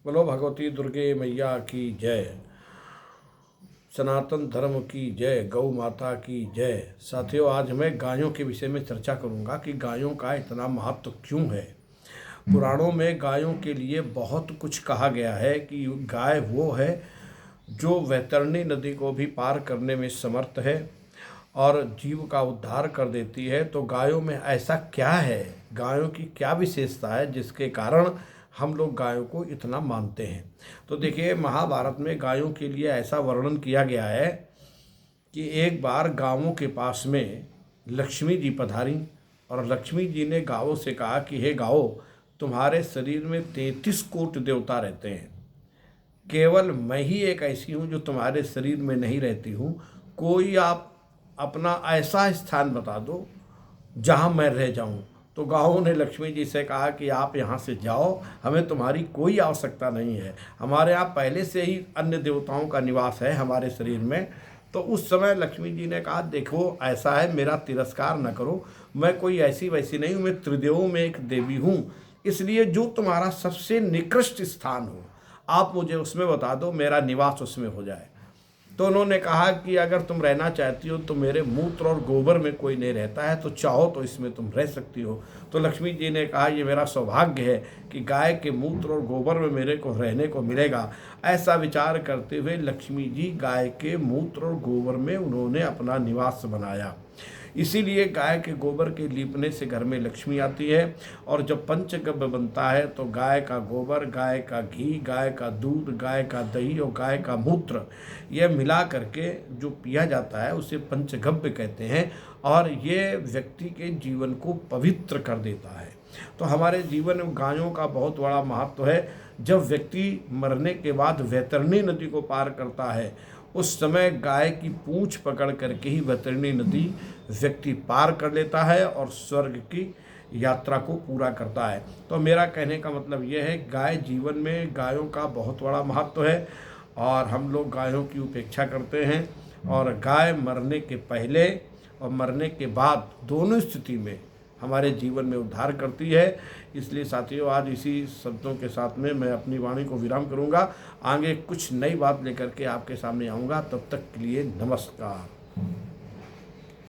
बोलो भगवती दुर्गे मैया की जय। सनातन धर्म की जय। गौ माता की जय। साथियों, आज मैं गायों के विषय में चर्चा करूंगा कि गायों का इतना महत्व क्यों है। पुराणों में गायों के लिए बहुत कुछ कहा गया है कि गाय वो है जो वैतरणी नदी को भी पार करने में समर्थ है और जीव का उद्धार कर देती है। तो गायों में ऐसा क्या है, गायों की क्या विशेषता है जिसके कारण हम लोग गायों को इतना मानते हैं। तो देखिए, महाभारत में गायों के लिए ऐसा वर्णन किया गया है कि एक बार गांवों के पास में लक्ष्मी जी पधारी और लक्ष्मी जी ने गायों से कहा कि हे गाओ, तुम्हारे शरीर में 33 कोटि देवता रहते हैं, केवल मैं ही एक ऐसी हूँ जो तुम्हारे शरीर में नहीं रहती हूँ। कोई आप अपना ऐसा स्थान बता दो जहाँ मैं रह जाऊँ। तो गाँवों ने लक्ष्मी जी से कहा कि आप यहाँ से जाओ, हमें तुम्हारी कोई आवश्यकता नहीं है, हमारे यहाँ पहले से ही अन्य देवताओं का निवास है हमारे शरीर में। तो उस समय लक्ष्मी जी ने कहा, देखो ऐसा है, मेरा तिरस्कार न करो, मैं कोई ऐसी वैसी नहीं हूँ, मैं त्रिदेवों में एक देवी हूँ। इसलिए जो तुम्हारा सबसे निकृष्ट स्थान हो आप मुझे उसमें बता दो, मेरा निवास उसमें हो जाए। तो उन्होंने कहा कि अगर तुम रहना चाहती हो तो मेरे मूत्र और गोबर में कोई नहीं रहता है, तो चाहो तो इसमें तुम रह सकती हो। तो लक्ष्मी जी ने कहा, ये मेरा सौभाग्य है कि गाय के मूत्र और गोबर में मेरे को रहने को मिलेगा। ऐसा विचार करते हुए लक्ष्मी जी गाय के मूत्र और गोबर में उन्होंने अपना निवास बनाया। इसीलिए गाय के गोबर के लीपने से घर में लक्ष्मी आती है। और जब पंचगव्य बनता है तो गाय का गोबर, गाय का घी, गाय का दूध, गाय का दही और गाय का मूत्र, यह मिला करके जो पिया जाता है उसे पंचगव्य कहते हैं। और ये व्यक्ति के जीवन को पवित्र कर देता है। तो हमारे जीवन में गायों का बहुत बड़ा महत्व है। जब व्यक्ति मरने के बाद वैतरणी नदी को पार करता है, उस समय गाय की पूंछ पकड़ करके ही वैतरणी नदी व्यक्ति पार कर लेता है और स्वर्ग की यात्रा को पूरा करता है। तो मेरा कहने का मतलब यह है, गाय जीवन में गायों का बहुत बड़ा महत्व है और हम लोग गायों की उपेक्षा करते हैं। और गाय मरने के पहले और मरने के बाद दोनों स्थिति में हमारे जीवन में उद्धार करती है। इसलिए साथियों, आज इसी शब्दों के साथ में मैं अपनी वाणी को विराम करूंगा। आगे कुछ नई बात लेकर के आपके सामने आऊँगा। तब तक के लिए नमस्कार।